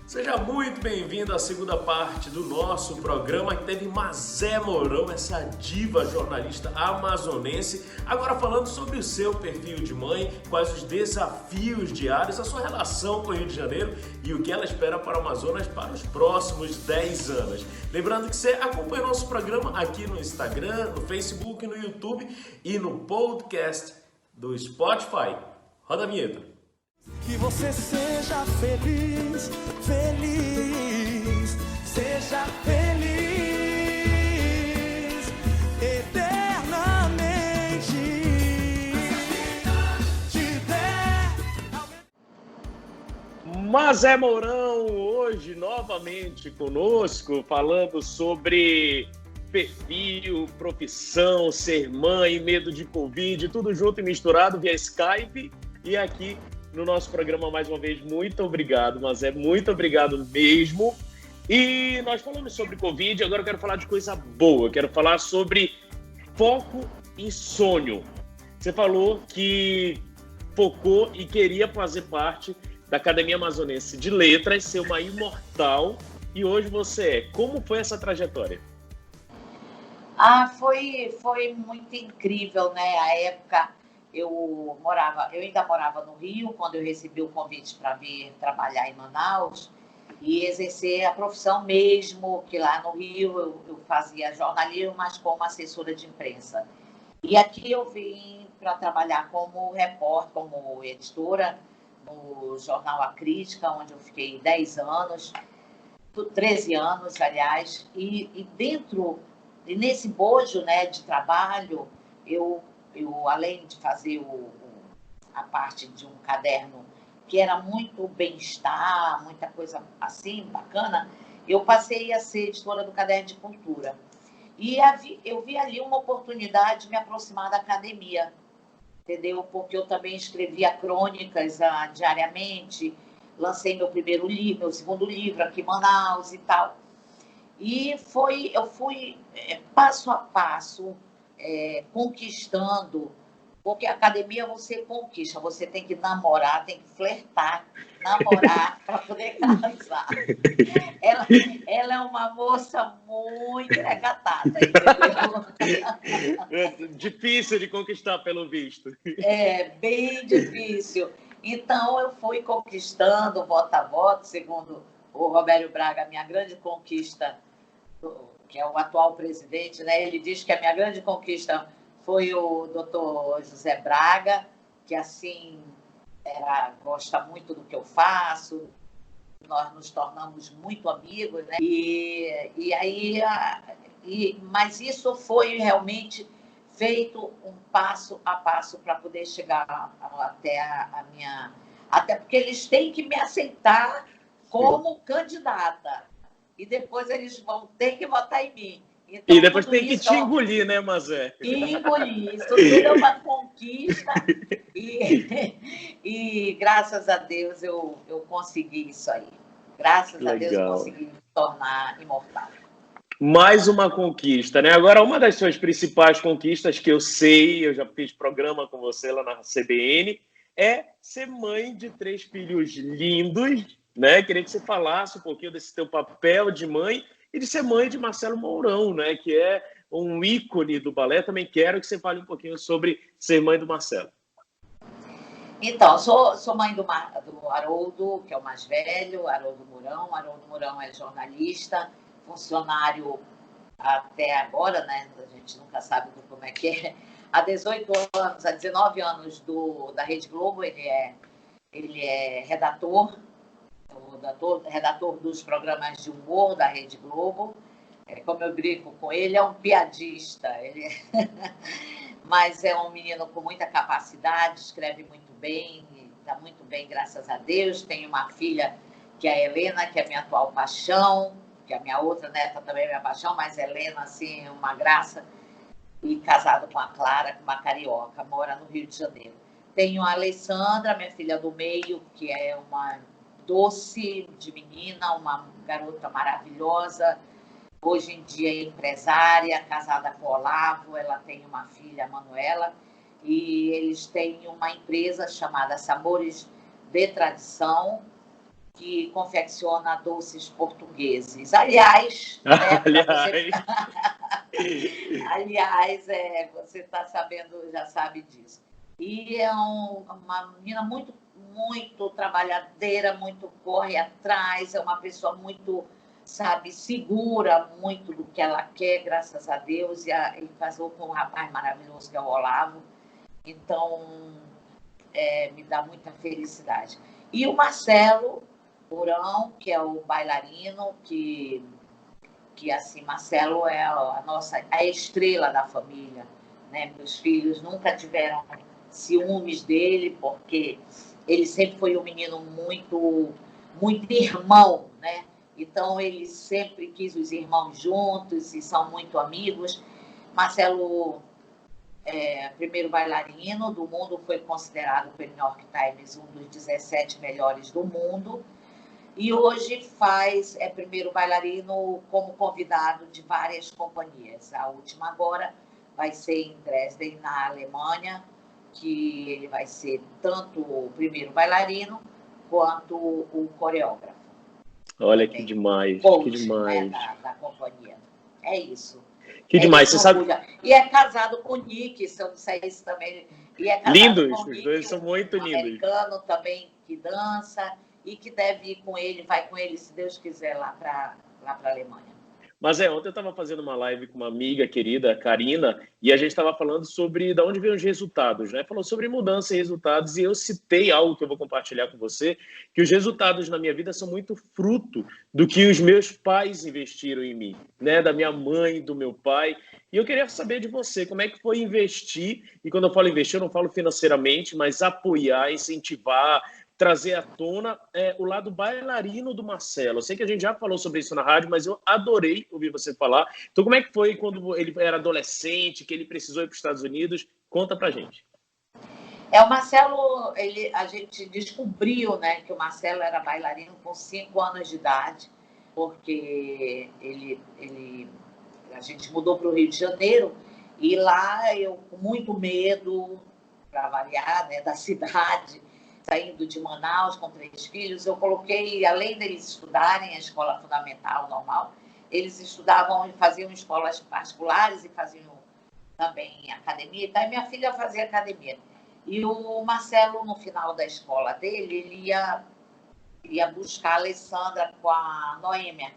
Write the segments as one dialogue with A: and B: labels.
A: Seja muito bem-vindo à segunda parte do nosso programa que teve Mazé Mourão, essa diva jornalista amazonense, agora falando sobre o seu perfil de mãe, quais os desafios diários, a sua relação com o Rio de Janeiro e o que ela espera para o Amazonas para os próximos 10 anos. Lembrando que você acompanha o nosso programa aqui no Instagram, no Facebook, no YouTube e no podcast do Spotify. Roda a vinheta.
B: Que você seja feliz, feliz, seja feliz eternamente.
A: Mazé Mourão, hoje novamente conosco, falando sobre perfil, profissão, ser mãe, medo de Covid, tudo junto e misturado via Skype e aqui no nosso programa mais uma vez. Muito obrigado, Mazé, muito obrigado mesmo. E nós falamos sobre Covid, agora eu quero falar de coisa boa, quero falar sobre foco em sonho. Você falou que focou e queria fazer parte da Academia Amazonense de Letras, ser uma imortal, e hoje você é. Como foi essa trajetória?
C: Foi muito incrível, né? A época eu ainda morava no Rio, quando eu recebi o convite para vir trabalhar em Manaus e exercer a profissão mesmo, que lá no Rio eu fazia jornalismo, mas como assessora de imprensa. E aqui eu vim para trabalhar como repórter, como editora, no jornal A Crítica, onde eu fiquei 10 anos, 13 anos, aliás, e nesse bojo, né, de trabalho, eu além de fazer a parte de um caderno que era muito bem-estar, muita coisa assim, bacana, eu passei a ser editora do Caderno de Cultura. E eu vi ali uma oportunidade de me aproximar da academia, entendeu? Porque eu também escrevia crônicas diariamente, lancei meu segundo livro aqui em Manaus e tal. E eu fui passo a passo, conquistando, porque a academia você conquista, você tem que namorar, tem que flertar, namorar para poder casar. Ela é uma moça muito recatada, entendeu?
A: Difícil de conquistar, pelo visto.
C: É bem difícil. Então, eu fui conquistando voto a voto, segundo o Robério Braga, a minha grande conquista, que é o atual presidente, né? Ele diz que a minha grande conquista foi o doutor José Braga, que, assim, gosta muito do que eu faço, nós nos tornamos muito amigos, né? Mas isso foi realmente feito um passo a passo para poder chegar até a minha... Até porque eles têm que me aceitar como candidata. E depois eles vão ter que votar em mim. Então,
A: e depois tem que te engolir, né, Mazé?
C: Engolir. Isso tudo é uma conquista. E graças a Deus eu consegui isso aí. Graças a Deus eu consegui me tornar imortal.
A: Mais uma conquista, né? Agora, uma das suas principais conquistas, que eu sei, eu já fiz programa com você lá na CBN, é ser mãe de 3 filhos lindos, né? Queria que você falasse um pouquinho desse teu papel de mãe e de ser mãe de Marcelo Mourão, né? Que é um ícone do balé. Também quero que você fale um pouquinho sobre ser mãe do Marcelo.
C: Então, sou mãe do Haroldo, que é o mais velho, Haroldo Mourão. Haroldo Mourão é jornalista, funcionário até agora, né? A gente nunca sabe como é que é. Há 18 anos, há 19 anos da Rede Globo, ele é redator dos programas de humor da Rede Globo. Como eu brinco com ele, é um piadista. Mas é um menino com muita capacidade, escreve muito bem, está muito bem, graças a Deus. Tenho uma filha, que é a Helena, que é a minha atual paixão, que a minha outra neta também é minha paixão, mas a Helena, assim, é uma graça. E casado com a Clara, com uma carioca, mora no Rio de Janeiro. Tenho a Alessandra, minha filha do meio, que é uma doce de menina, uma garota maravilhosa, hoje em dia é empresária, casada com o Olavo. Ela tem uma filha, a Manuela, e eles têm uma empresa chamada Sabores de Tradição, que confecciona doces portugueses. Aliás, né,
A: Aliás,
C: aliás, você está sabendo, já sabe disso. E é uma menina muito, muito trabalhadeira, muito corre atrás, é uma pessoa muito, sabe, segura muito do que ela quer, graças a Deus, e casou com um rapaz maravilhoso que é o Olavo. Então, me dá muita felicidade. E o Marcelo Mourão, que é o bailarino, que assim, Marcelo é a estrela da família, né? Meus filhos nunca tiveram ciúmes dele, porque ele sempre foi um menino muito, muito irmão, né? Então, ele sempre quis os irmãos juntos e são muito amigos. Marcelo, primeiro bailarino do mundo, foi considerado pelo New York Times um dos 17 melhores do mundo. E hoje é primeiro bailarino como convidado de várias companhias. A última agora vai ser em Dresden, na Alemanha, que ele vai ser tanto o primeiro bailarino quanto o coreógrafo.
A: olha que demais,
C: coach,
A: que demais.
C: Né, da companhia. É isso.
A: Que demais, você sabe...
C: E é casado com o Nick, se eu disser isso também. E é casado
A: lindos,
C: com o
A: os dois são muito lindos.
C: Americano também, que dança, e que deve ir com ele, vai com ele, se Deus quiser, lá para a Alemanha.
A: Mas ontem eu estava fazendo uma live com uma amiga querida, Karina, e a gente estava falando sobre de onde vêm os resultados, né? Falou sobre mudança e resultados, e eu citei algo que eu vou compartilhar com você, que os resultados na minha vida são muito fruto do que os meus pais investiram em mim, né? Da minha mãe, do meu pai. E eu queria saber de você, como é que foi investir, e quando eu falo investir, eu não falo financeiramente, mas apoiar, incentivar, trazer à tona o lado bailarino do Marcelo. Eu sei que a gente já falou sobre isso na rádio, mas eu adorei ouvir você falar. Então, como é que foi quando ele era adolescente, que ele precisou ir para os Estados Unidos? Conta pra gente.
C: O Marcelo, a gente descobriu, né, que o Marcelo era bailarino com 5 anos de idade, porque a gente mudou para o Rio de Janeiro, e lá eu, com muito medo, para variar, né, da cidade, saindo de Manaus com 3 filhos, eu coloquei, além deles estudarem a escola fundamental normal, eles estudavam e faziam escolas particulares e faziam também academia. Então, minha filha fazia academia. E o Marcelo, no final da escola dele, ele ia buscar a Alessandra com a Noêmia.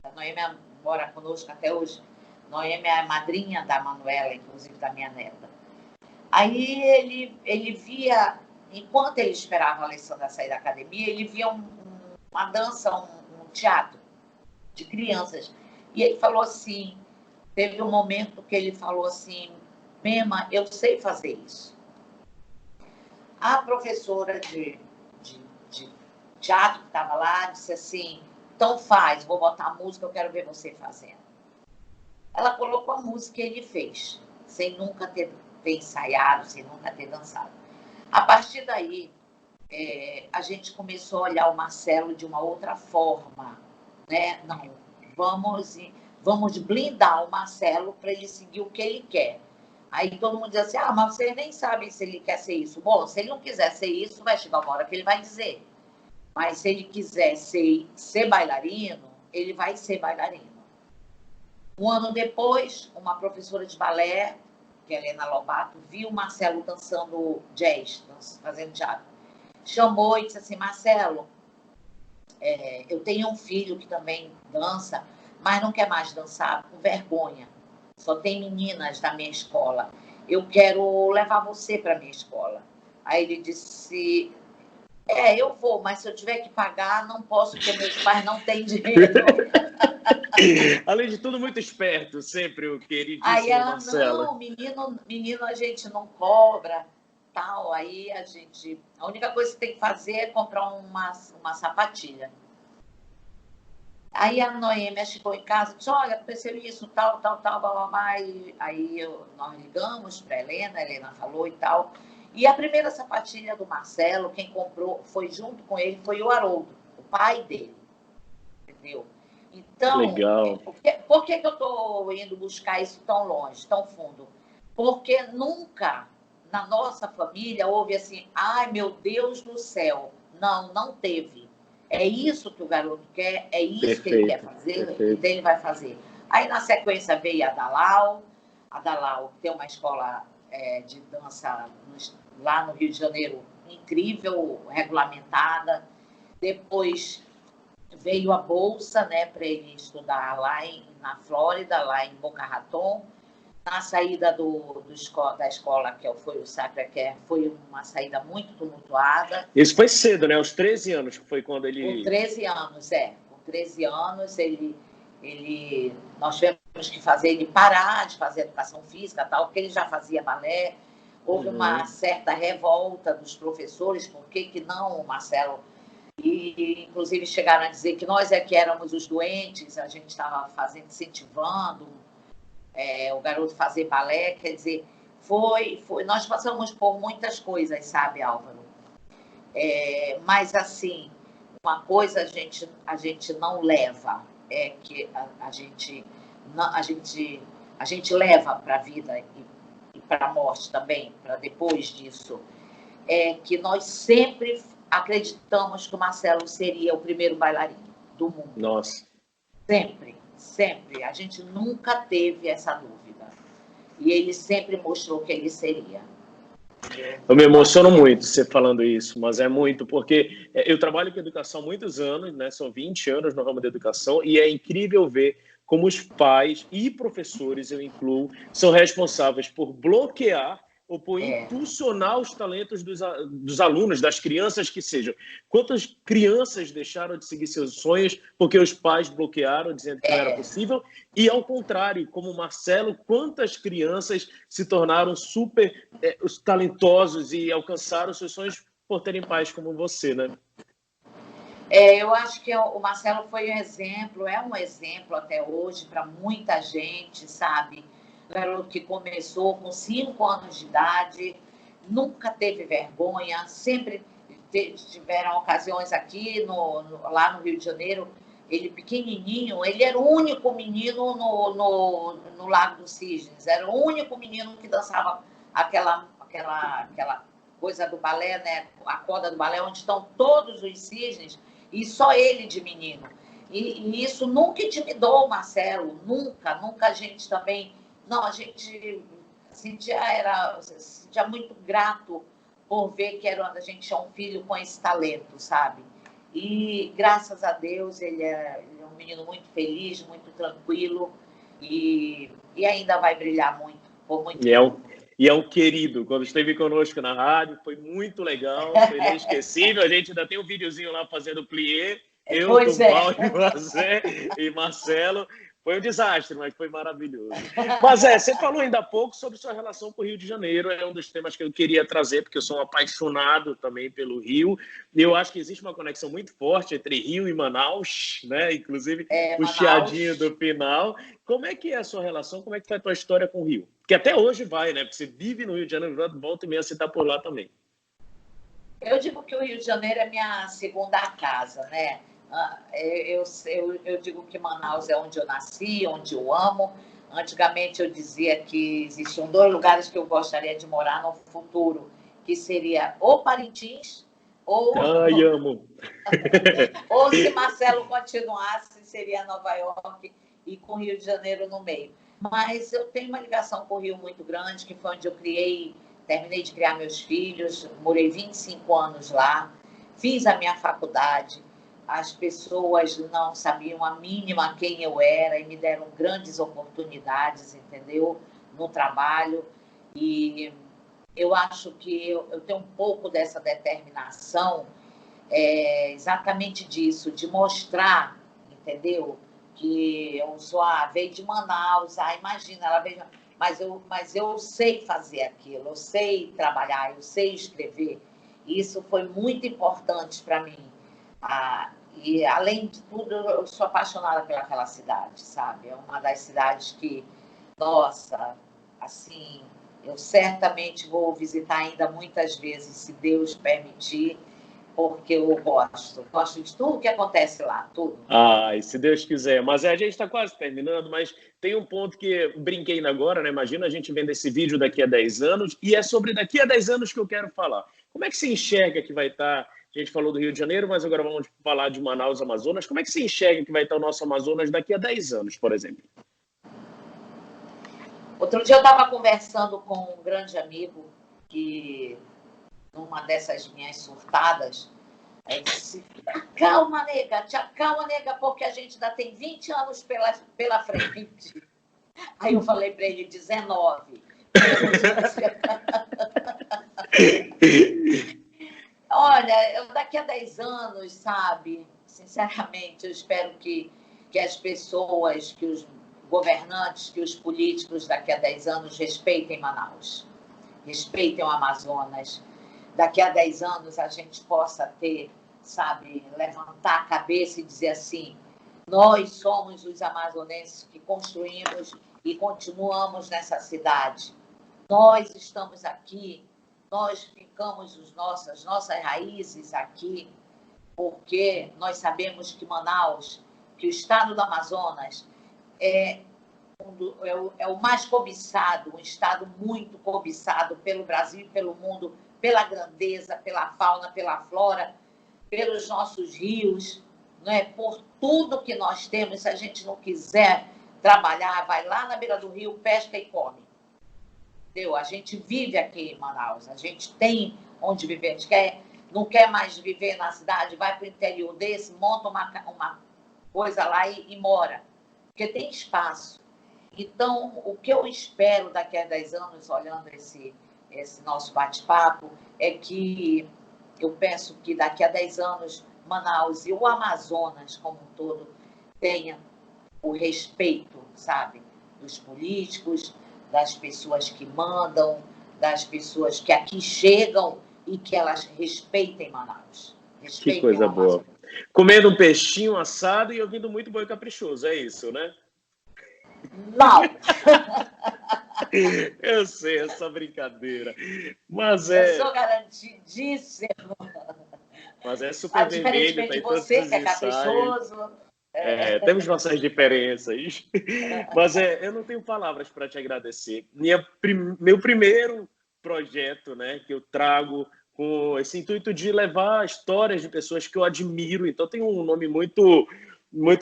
C: A Noêmia mora conosco até hoje. Noêmia é a madrinha da Manuela, inclusive da minha neta. Aí ele via... Enquanto ele esperava a Alessandra sair da academia, ele via uma dança, um teatro de crianças. E ele falou assim, teve um momento que ele falou assim, Mema, eu sei fazer isso. A professora de teatro que estava lá disse assim, então faz, vou botar a música, eu quero ver você fazendo. Ela colocou a música e ele fez, sem nunca ter ensaiado, sem nunca ter dançado. A partir daí, a gente começou a olhar o Marcelo de uma outra forma, né? Não, vamos blindar o Marcelo para ele seguir o que ele quer. Aí todo mundo diz assim, mas você nem sabe se ele quer ser isso. Bom, se ele não quiser ser isso, vai chegar uma hora que ele vai dizer. Mas se ele quiser ser bailarino, ele vai ser bailarino. Um ano depois, uma professora de balé, que é a Helena Lobato, viu o Marcelo dançando jazz, fazendo teatro. Chamou e disse assim, Marcelo, eu tenho um filho que também dança, mas não quer mais dançar com vergonha. Só tem meninas da minha escola. Eu quero levar você para a minha escola. Aí ele disse, eu vou, mas se eu tiver que pagar, não posso, porque meus pais não têm dinheiro.
A: Além de tudo, muito esperto, sempre o queridíssimo
C: aí ela,
A: Marcelo.
C: Não, menino a gente não cobra, tal. Aí a única coisa que tem que fazer é comprar uma sapatilha. Aí a Noêmia chegou em casa e disse, olha, aconteceu isso, tal, blá, blá, blá. Aí nós ligamos para a Helena falou e tal. E a primeira sapatilha do Marcelo, quem comprou, foi junto com ele, foi o Haroldo, o pai dele. Entendeu? Então,
A: legal.
C: Por que eu estou indo buscar isso tão longe, tão fundo? Porque nunca na nossa família houve assim, ai meu Deus do céu. Não teve. é isso que o garoto quer, é isso que ele quer fazer,
A: perfeito.
C: então ele vai fazer. Aí, na sequência, veio a Dalau tem uma escola de dança lá no Rio de Janeiro, incrível, regulamentada. Depois veio a bolsa, né, para ele estudar lá na Flórida, lá em Boca Raton. Na saída da escola, que foi o Sacré-Cœur, foi uma saída muito tumultuada.
A: Isso foi cedo, né? Aos 13 anos, que foi quando ele...
C: Com 13 anos, Com 13 anos, nós tivemos que fazer ele parar de fazer educação física, tal, porque ele já fazia balé. Houve uma certa revolta dos professores, por que não, Marcelo? E, inclusive, chegaram a dizer que nós que éramos os doentes, a gente estava incentivando o garoto fazer balé, quer dizer, nós passamos por muitas coisas, sabe, Álvaro? Mas, assim, uma coisa a gente não leva, que a gente leva para a vida e para a morte também, para depois disso, que nós sempre acreditamos que o Marcelo seria o primeiro bailarino do mundo.
A: Nossa.
C: Sempre. Sempre. A gente nunca teve essa dúvida. E ele sempre mostrou que ele seria.
A: Eu me emociono muito você falando isso, mas é muito, porque eu trabalho com educação há muitos anos, né? São 20 anos no ramo da educação, e é incrível ver como os pais e professores, eu incluo, são responsáveis por bloquear ou por impulsionar os talentos dos alunos, das crianças que sejam. Quantas crianças deixaram de seguir seus sonhos porque os pais bloquearam, dizendo que não era possível? E, ao contrário, como o Marcelo, quantas crianças se tornaram super talentosos e alcançaram seus sonhos por terem pais como você, né?
C: Eu acho que o Marcelo foi um exemplo, é um exemplo até hoje para muita gente, sabe? Um garoto que começou com 5 anos de idade, nunca teve vergonha, sempre tiveram ocasiões aqui, lá no Rio de Janeiro, ele pequenininho, ele era o único menino no Lago dos Cisnes, era o único menino que dançava aquela coisa do balé, né? A corda do balé, onde estão todos os cisnes, e só ele de menino. E isso nunca intimidou o Marcelo, nunca a gente também... Não, a gente já muito grato por ver que a gente tinha um filho com esse talento, sabe? E, graças a Deus, ele é um menino muito feliz, muito tranquilo e ainda vai brilhar muito, por muito tempo.
A: E é um querido. Quando esteve conosco na rádio, foi muito legal, foi inesquecível. A gente ainda tem um videozinho lá fazendo plié. Eu, Tumbal e Marcelo. Foi um desastre, mas foi maravilhoso. Mas você falou ainda há pouco sobre sua relação com o Rio de Janeiro. É um dos temas que eu queria trazer, porque eu sou um apaixonado também pelo Rio. E eu acho que existe uma conexão muito forte entre Rio e Manaus, né? Inclusive o chiadinho do final. Como é que é a sua relação? Como é que foi a tua história com o Rio? Porque até hoje vai, né? Porque você vive no Rio de Janeiro, volta e meia você está por lá também.
C: Eu digo que o Rio de Janeiro é minha segunda casa, né? Eu digo que Manaus é onde eu nasci, onde eu amo. Antigamente eu dizia que existiam 2 lugares que eu gostaria de morar no futuro, que seria ou Parintins ou...
A: Ai, amo!
C: Ou, se Marcelo continuasse, seria Nova York e com Rio de Janeiro no meio. Mas eu tenho uma ligação com o Rio muito grande, que foi onde eu terminei de criar meus filhos, morei 25 anos lá, fiz a minha faculdade. As pessoas não sabiam a mínima quem eu era e me deram grandes oportunidades, entendeu? No trabalho. E eu acho que eu tenho um pouco dessa determinação, exatamente disso, de mostrar, entendeu? Que eu veio de Manaus, imagina, ela veio... Mas eu sei fazer aquilo, eu sei trabalhar, eu sei escrever. Isso foi muito importante para mim. E, além de tudo, eu sou apaixonada pelaquela cidade, sabe? É uma das cidades que, nossa, assim, eu certamente vou visitar ainda muitas vezes, se Deus permitir, porque eu gosto de tudo que acontece lá, tudo.
A: Ai, se Deus quiser. Mas a gente está quase terminando, mas tem um ponto que eu brinquei ainda agora, né? Imagina a gente vendo esse vídeo daqui a 10 anos, e é sobre daqui a 10 anos que eu quero falar. Como é que você enxerga que vai estar A gente falou do Rio de Janeiro, mas agora vamos falar de Manaus, Amazonas. Como é que você enxerga que vai estar o nosso Amazonas daqui a 10 anos, por exemplo?
C: Outro dia eu estava conversando com um grande amigo que, numa dessas minhas surtadas, aí disse: te acalma, nega, porque a gente ainda tem 20 anos pela frente. Aí eu falei para ele: 19. Olha, daqui a 10 anos, sabe, sinceramente, eu espero que as pessoas, que os governantes, que os políticos daqui a 10 anos respeitem Manaus, respeitem o Amazonas. Daqui a 10 anos a gente possa ter, sabe, levantar a cabeça e dizer assim: nós somos os amazonenses que construímos e continuamos nessa cidade. Nós estamos aqui, nós ficamos as nossas raízes aqui, porque nós sabemos que Manaus, que o estado do Amazonas é o mais cobiçado, um estado muito cobiçado pelo Brasil e pelo mundo, pela grandeza, pela fauna, pela flora, pelos nossos rios, né? Por tudo que nós temos. Se a gente não quiser trabalhar, vai lá na beira do rio, pesca e come. Entendeu? A gente vive aqui em Manaus, a gente tem onde viver, a gente não quer mais viver na cidade, vai para o interior desse, monta uma coisa lá e mora, porque tem espaço. Então, o que eu espero daqui a 10 anos, olhando esse nosso bate-papo, é que eu penso que daqui a 10 anos Manaus e o Amazonas como um todo tenha o respeito, sabe, dos políticos, das pessoas que mandam, das pessoas que aqui chegam e que elas respeitem Manaus. Respeitem
A: que coisa boa. Comendo um peixinho assado e ouvindo muito Boi Caprichoso, é isso, né?
C: Não!
A: Eu sei, essa brincadeira. Mas
C: eu sou garantidíssimo.
A: Mas é super vermelho.
C: Diferentemente de você, que é caprichoso.
A: Temos nossas diferenças. Mas eu não tenho palavras para te agradecer. Meu primeiro projeto, né, que eu trago com esse intuito de levar histórias de pessoas que eu admiro. Então tem um nome muito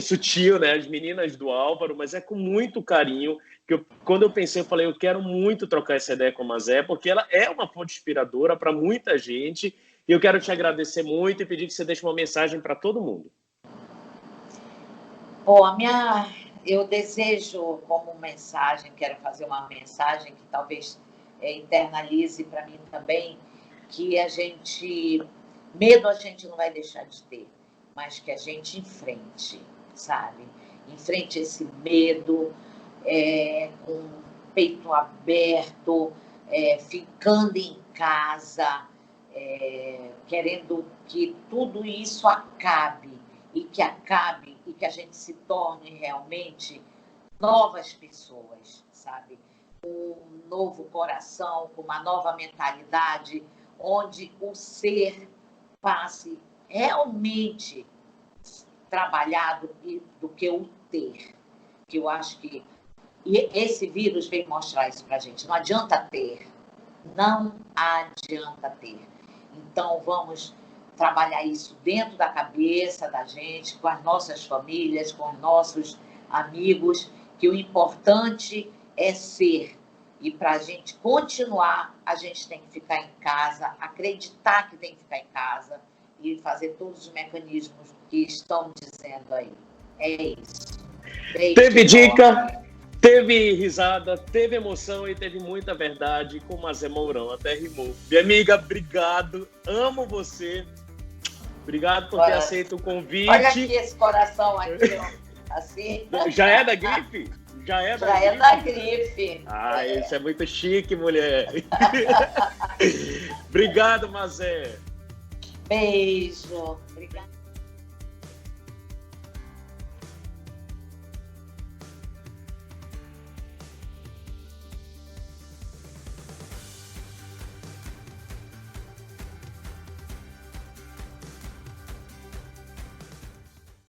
A: sutil, né? As Meninas do Álvaro, mas é com muito carinho que quando eu pensei, eu falei: eu quero muito trocar essa ideia com a Mazé, porque ela é uma fonte inspiradora para muita gente, e eu quero te agradecer muito e pedir que você deixe uma mensagem para todo mundo.
C: Bom, eu desejo como mensagem, quero fazer uma mensagem que talvez internalize para mim também, que medo a gente não vai deixar de ter, mas que a gente enfrente, sabe? Enfrente esse medo, com o peito aberto, ficando em casa, querendo que tudo isso acabe e que a gente se torne realmente novas pessoas, sabe? Com um novo coração, com uma nova mentalidade, onde o ser passe realmente trabalhado do que o ter. Que eu acho que esse vírus vem mostrar isso para a gente. Não adianta ter. Não adianta ter. Então, vamos trabalhar isso dentro da cabeça da gente, com as nossas famílias, com os nossos amigos, que o importante é ser. E para a gente continuar, a gente tem que ficar em casa, acreditar que tem que ficar em casa e fazer todos os mecanismos que estão dizendo aí. É isso.
A: Teve dica, teve risada, teve emoção e teve muita verdade com Mazé Mourão. Até rimou. Minha amiga, obrigado. Amo você. Obrigado por ter aceito o convite.
C: Olha aqui esse coração aqui, ó. Assim.
A: Já é da grife? Já é
C: da grife.
A: Ah, isso é muito chique, mulher. Obrigado, Mazé.
C: Beijo. Obrigada.